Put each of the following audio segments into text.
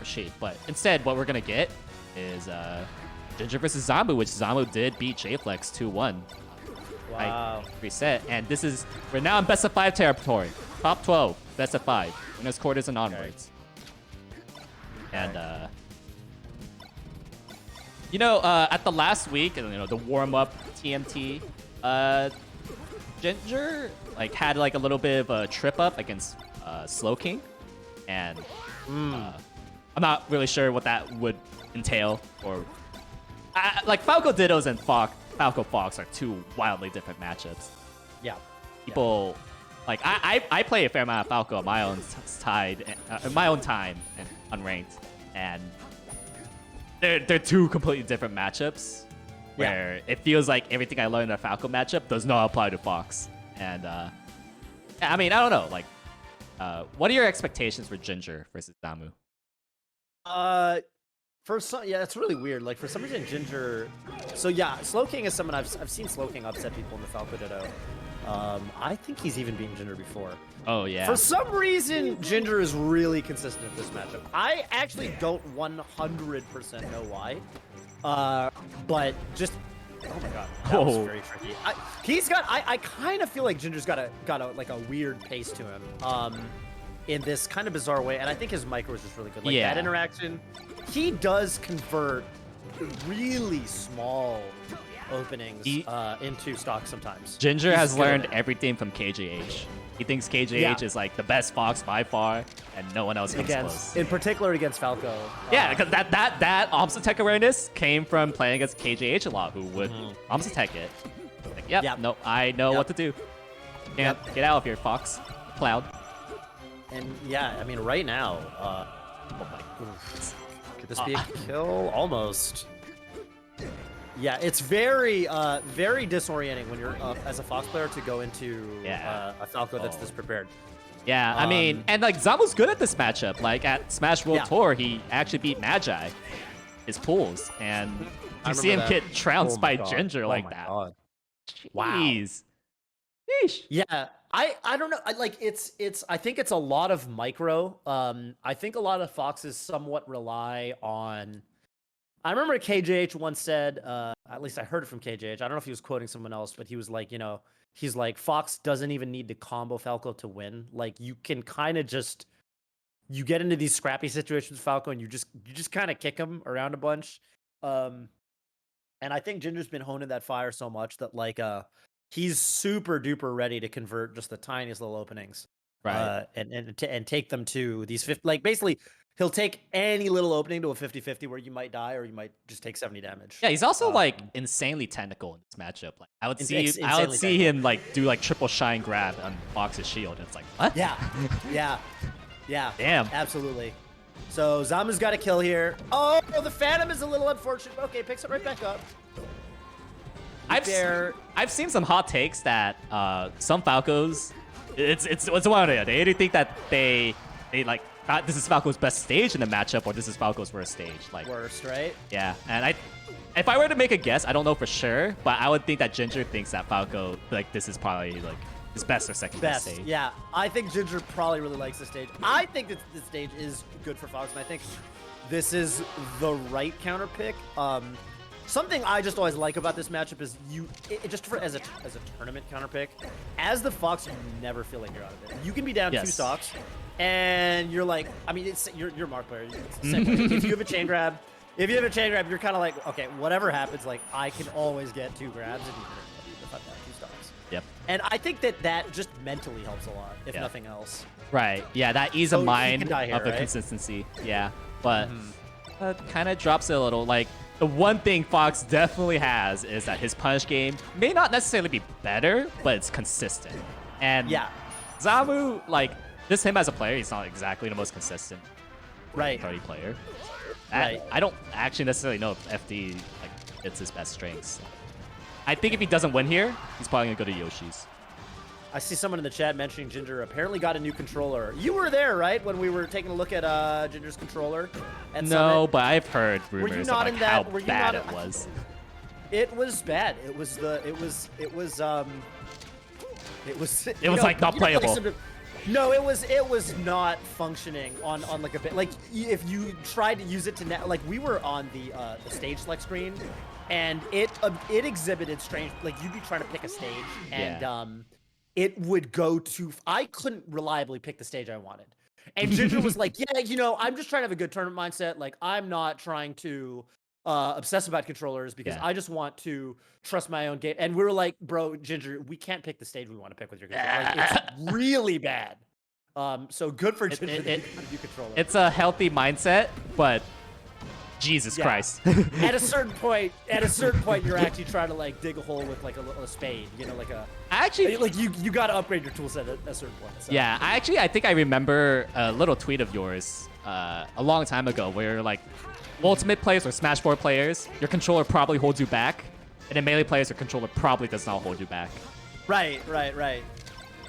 of shape. But instead, what we're gonna get is Ginger versus Zamu, which Zamu did beat J-Flex 2-1. Wow. Reset, and we're now in best of 5 territory. Top 12, best of 5. Winners quarters and onwards. And at the last week, the warm-up TMT, Ginger had a little bit of a trip up against Slow King, and I'm not really sure what that would entail. Or Falco Dittos and Falco Fox are two wildly different matchups. Yeah. People I play a fair amount of Falco on my own my own time and unranked, and they're two completely different matchups. Where it feels like everything I learned in a Falco matchup does not apply to Fox. And I mean, I don't know. What are your expectations for Ginger versus Zamu? It's really weird. For some reason, Ginger. So yeah, Slow King is someone I've seen Slow King upset people in the Falco Ditto. I think he's even beaten Ginger before. Oh yeah. For some reason, Ginger is really consistent in this matchup. I actually don't 100% know why. But just oh my god, that was very tricky. I kind of feel like Ginger's got a weird pace to him. In this kind of bizarre way, and I think his micro is just really good. That interaction, he does convert really small openings into stock sometimes. Ginger has learned everything from KJH. He thinks KJH is the best Fox by far, and no one else comes close. In particular against Falco. Yeah, because that opposite tech awareness came from playing against KJH a lot, who would opposite tech it. No, I know what to do. Can't get out of here, Fox. Cloud. And yeah, I mean, right now, oh my goodness. Could this be a kill? Almost. Yeah, it's very, very disorienting when you're as a Fox player to go into a Falco that's this prepared. Yeah, I mean, and Zamu's good at this matchup. At Smash World Tour, he actually beat Magi, his pools, and you see him get trounced by Ginger like that. God. Wow. Jeez. Yeah, I don't know. I think it's a lot of micro. I think a lot of Foxes somewhat rely on. I remember KJH once said, at least I heard it from KJH. I don't know if he was quoting someone else, but he was he's like, Fox doesn't even need to combo Falco to win. You can kind of just, you get into these scrappy situations with Falco and you just kind of kick him around a bunch. And I think Ginger's been honing that fire so much that he's super duper ready to convert just the tiniest little openings. Right. And take them to these 50, basically, he'll take any little opening to a 50-50 where you might die or you might just take 70 damage. Yeah, he's also insanely technical in this matchup. I would see him do triple shine grab on Fox's shield, and it's what? Yeah. Damn. Absolutely. So Zamu's got a kill here. Oh, the Phantom is a little unfortunate. Okay, picks it right back up. I've seen some hot takes that some Falcos, it's one or the other. They either think that they this is Falco's best stage in the matchup, or this is Falco's worst stage. Worst, right? Yeah, and if I were to make a guess, I don't know for sure, but I would think that Ginger thinks that Falco, this is probably his best or second best stage. Yeah, I think Ginger probably really likes this stage. I think that this stage is good for Fox, and I think this is the right counter pick. Something I just always like about this matchup is as a tournament counter pick, as the Fox, you never feel like you're out of it. You can be down 2 stocks, and you're you're Mark player. It's the same way. If you have a chain grab, you're kind of okay, whatever happens, I can always get 2 grabs, and even if I've got 2 stocks. Yep. And I think that just mentally helps a lot, if nothing else. Right. Yeah, that ease of mind of the right? consistency. Yeah, but kind of drops it a little. The one thing Fox definitely has is that his punish game may not necessarily be better, but it's consistent. And Zamu, just him as a player, he's not exactly the most consistent party player. I don't actually necessarily know if FD it's his best strengths. I think if he doesn't win here, he's probably gonna go to Yoshi's. I see someone in the chat mentioning Ginger apparently got a new controller. You were there, right, when we were taking a look at Ginger's controller? No, Summit? But I've heard rumors of how bad it was. It was bad. It was not playable. No, it was not functioning on like a bit. Like if you tried to use it to like we were on the stage select screen, and it exhibited strange. Like you'd be trying to pick a stage, and it would go to. I couldn't reliably pick the stage I wanted, and Ginger was like, "Yeah, you know, I'm just trying to have a good tournament mindset. Like I'm not trying to obsess about controllers because I just want to trust my own game." And we were like, "Bro, Ginger, we can't pick the stage we want to pick with your controller. Like, it's really bad." So good for Ginger to do controller. It's a healthy mindset, but Jesus Christ. At a certain point, you're actually trying to like dig a hole with like a spade, you know, like a. Actually, like you got to upgrade your tool set at a certain point. So. Yeah, I think I remember a little tweet of yours a long time ago where like ultimate players or Smash 4 players, your controller probably holds you back, and in melee players, your controller probably does not hold you back. Right.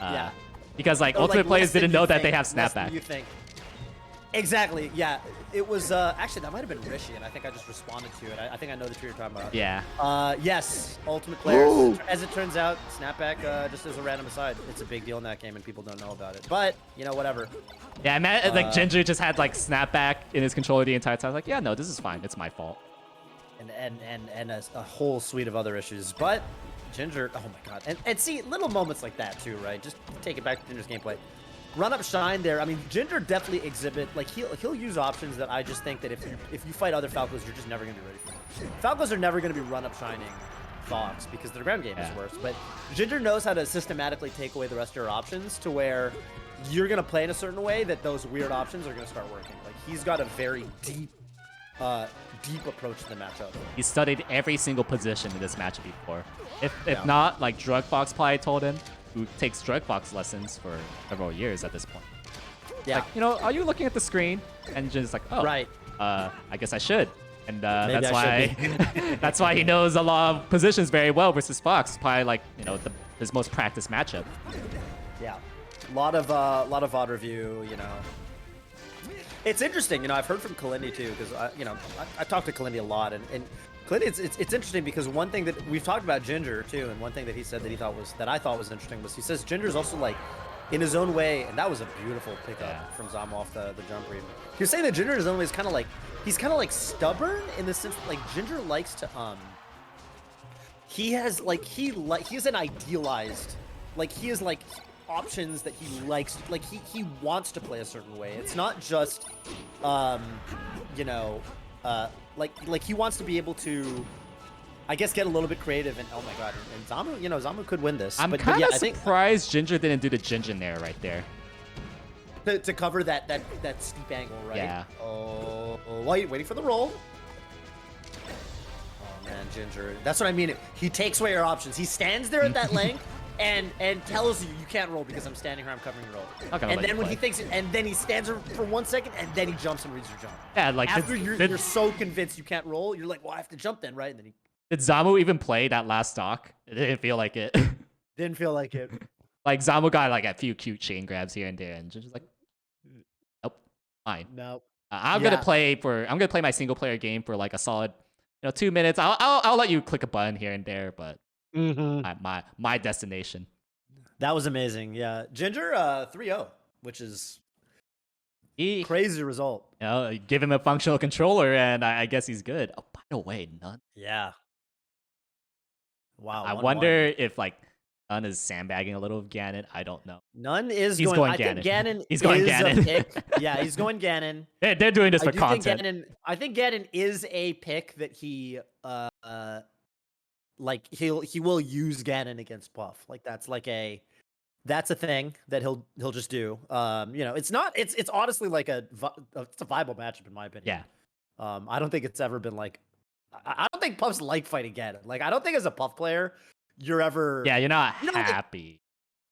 Yeah. Because like ultimate players didn't know that they have snapback. You think? Exactly. Yeah. It was actually that might have been Rishi, and I think I just responded to it. I think I know the tree you're talking about. Yeah. Yes. Ultimate players. As it turns out, snapback just as a random aside, it's a big deal in that game, and people don't know about it. But you know, whatever. Yeah, man. Like Ginger just had like snapback in his controller the entire time. I was like, yeah, no, this is fine. It's my fault. And a whole suite of other issues, but Ginger, oh my god, and see little moments like that too, right? Just take it back to Ginger's gameplay. Run up shine there. I mean, Ginger definitely exhibit like he'll use options that I just think that if you fight other Falcos, you're just never gonna be ready for them. Falcos are never gonna be run up shining Fox because their ground game is worse. But Ginger knows how to systematically take away the rest of your options to where you're gonna play in a certain way that those weird options are gonna start working. Like he's got a very deep approach to the matchup. He studied every single position in this matchup before. If not, like Drug Fox probably told him, who takes Drug Fox lessons for several years at this point. Yeah. Like, you know, are you looking at the screen? And just like, oh, right. I guess I should. And that's why that's why he knows a lot of positions very well versus Fox. Probably like, you know, his most practiced matchup. Yeah. A lot of VOD review, you know. It's interesting, you know, I've heard from Kalindi too, because I talked to Kalindi a lot, and Kalindi, it's interesting because one thing that we've talked about Ginger too, and one thing that he said that I thought was interesting was he says Ginger's also like in his own way, and that was a beautiful pickup from Zamu off the jump read. He was saying that Ginger in his own way is kind of like stubborn in the sense that, like, Ginger likes to he has an idealized, like, he is like options that he likes, like he wants to play a certain way. It's not just you know, like he wants to be able to, I guess, get a little bit creative. And oh my god, and Zamu, you know, Zamu could win this. I'm kind of surprised Ginger didn't do the Ginger there right there to cover that steep angle, right? Yeah. Oh, waiting for the roll. Oh man, Ginger, that's what I mean. He takes away your options. He stands there at that length and tells you can't roll because I'm standing here, I'm covering your roll. And then when he thinks, and then he stands there for 1 second, and then he jumps and reads your jump. Yeah, like after you're so convinced you can't roll, you're like, well, I have to jump then, right? And then did Zamu even play that last stock? It didn't feel like it. Didn't feel like it. Like Zamu got like a few cute chain grabs here and there, and just like, nope, fine. Nope. I'm gonna play my single player game for like a solid, 2 minutes. I'll let you click a button here and there, but my destination. That was amazing. Yeah, Ginger 3-0, which is crazy result. Give him a functional controller, and I guess he's good. Oh, by the way, None. Yeah. Wow. I wonder if like None is sandbagging a little of Ganon. I don't know. None is he's going Ganon. Ganon. He's going Ganon. A pick. Yeah, he's going Ganon. They're doing this for content. I think Ganon is a pick that he like he will use Ganon against Puff. Like that's a thing that he'll just do. You know, it's honestly like it's a viable matchup in my opinion. Yeah. I don't think it's ever been like, I don't think Puff's like fighting Ganon. Like I don't think as a Puff player you're ever you're not happy.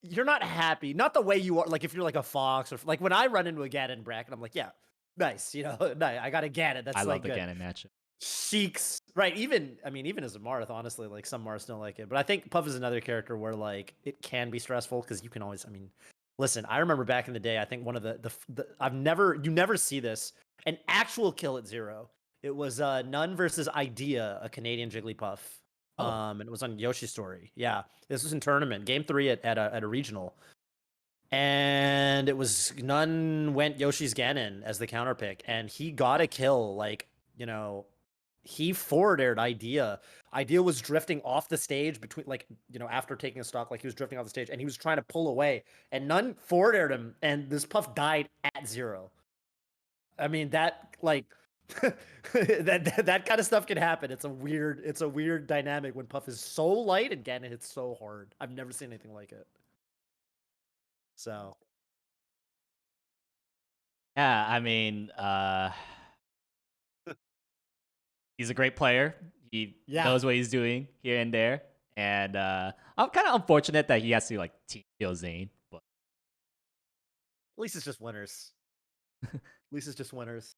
You're not happy. Not the way you are. Like if you're like a Fox or like when I run into a Ganon bracket, I'm like, yeah, nice. You know, nice. I got a Ganon. That's I like love the Ganon matchup. Sheik's right. Even as a Marth, honestly, like some Marths don't like it, but I think Puff is another character where like it can be stressful because you can always. I mean, listen, I remember back in the day. I think one of the you never see this, an actual kill at 0. It was None versus Idea, a Canadian Jigglypuff. And it was on Yoshi's Story. Yeah, this was in tournament game 3 at a regional, and it was Nun went Yoshi's Ganon as the counter pick, and he got a kill. Like, you know, he forward-aired Idea. Idea was drifting off the stage between, like, you know, after taking a stock, like he was drifting off the stage, and he was trying to pull away, and Nun forward-aired him, and this Puff died at 0. I mean, that, like, that kind of stuff can happen. It's a weird dynamic when Puff is so light and Ganon hits so hard. I've never seen anything like it. So Yeah, I mean, he's a great player. He knows what he's doing here and there, and I'm kind of unfortunate that he has to like team kill Zane, but at least it's just winners. At least it's just winners.